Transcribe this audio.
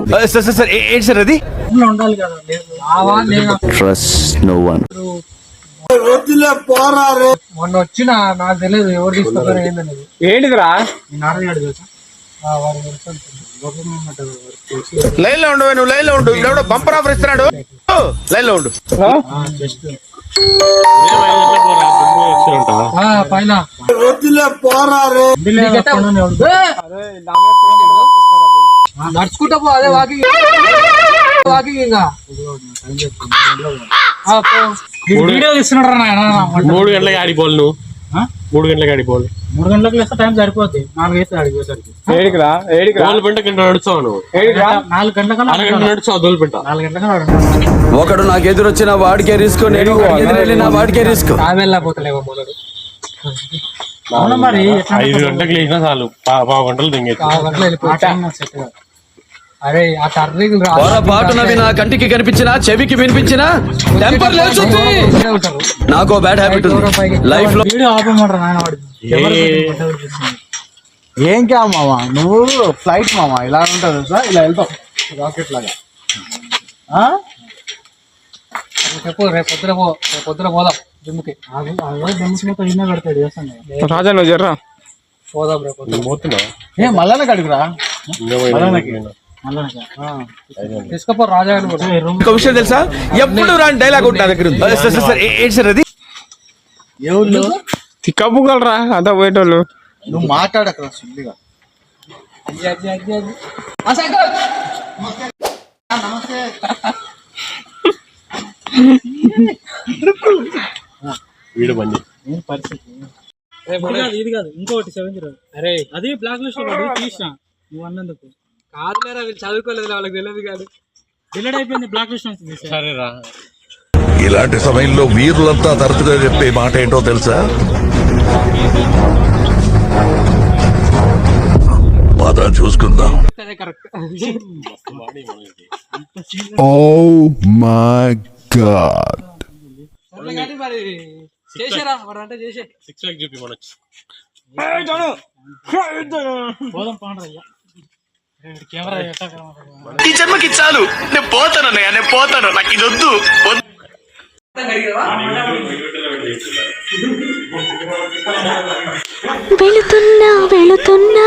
Sir ఏంటి sir అది? ఉండాలి కదా, ట్రస్ట్ నో వన్. మొన్న వచ్చిన నాకు తెలియదు ఎవరు తీసుకుంటారో ఏందనేది. ఏంటిదిరా? నారాయణ తెలుసా? లైన్ లో ఉండు, నువ్వు లైన్ లో ఉండు. ఎవడో బంపర్ ఆఫర్ ఇస్తున్నాడు, లైన్ లో ఉండు. పైన నడుచుకుంటా పో, అదే వాకింగ్ ఇంకా వీడియో తీస్తున్నాడు రా నాయన. 3 గంటలకి ఆడిపోవాలి నువ్వు. 3 గంటలకి ఆడిపోవాలి. 3 గంటలకు వేస్తే టైం సరిపోద్ది. 4 వేస్తే ఆడిపోసరికి ఏడికిరా గంట నడుస్తావు నువ్వు. 4 గంటల నడుస్తావు దోలుపెంట. 4 గంటల ఒకడు నాకు ఎదురొచ్చిన వాడికే రిస్క్, ఎదురెళ్ళిన వాడికే రిస్క్. వెళ్ళకపోతలేవో మొదలు. అవునా మరి 5 గంటలకు లేచినా చాలు, 10 గంటలు దింగేది. అరే ఆ టర్నింగ్ పొరపాటునవి నా కంటికి కనిపించినా చెవికి వినిపించినా టెంపర్ లేచుద్ది. నాకు బ్యాడ్ హ్యాబిట్ ఉంది లైఫ్ లో. వీడియో ఆపమంటారు నాయన వాడు. ఏం కా మామ, నువ్వు ఫ్లైట్ మామ ఇలా ఉంటుంది సార్, ఇలా వెళ్తావు రాకెట్ లాగా. చెప్పు రేపు పొద్దున పోదాం జిమ్కి. జిమ్కి ఇన్న కడతాడు చేస్తాను. రాజా నువ్వు జర్రా పోదాం రేపు. పోతున్నా ఏ మళ్ళా కడుగురా తీసుకపో రాజా. ఒక విషయం తెలుసా, ఎప్పుడు రాని డైలాగ్ ఉంటుంది నా దగ్గర ఉంది. సార్ ఏంటి సార్ అది? ఎవరు తిక్కబుగలరా అంతా పోయేటోళ్ళు. నువ్వు మాట్లాడకరా సుల్లిగా. వీడు బండి ఇది కాదు, ఇంకోటి 70. అరే అది బ్లాక్ లిస్ట్ లో తీసిన నువ్వు అన్నందుకు కాదు లేరా, వీళ్ళు చదువుకోలేదు, వాళ్ళకి తెలియదు కాదు. డిలీట్ అయిపోయింది, బ్లాక్ లిస్ట్ నుంచి. సరేరా. ఇలాంటి సమయంలో వీరులంతా తరచుగా చెప్పే మాట ఏంటో తెలుసా? పద చూసుకుందాం. Oh my God. మరి చేసారా మరి అంటే చేసే 6 ప్యాక్ చూపి మనొచ్చు. పోదాం పాండ్రయ్యా. కెమెరా ఈ జన్మకి చాలు, నేను పోతాను, నేను పోతాను, నాకు ఇది వద్దు. వెళుతున్నా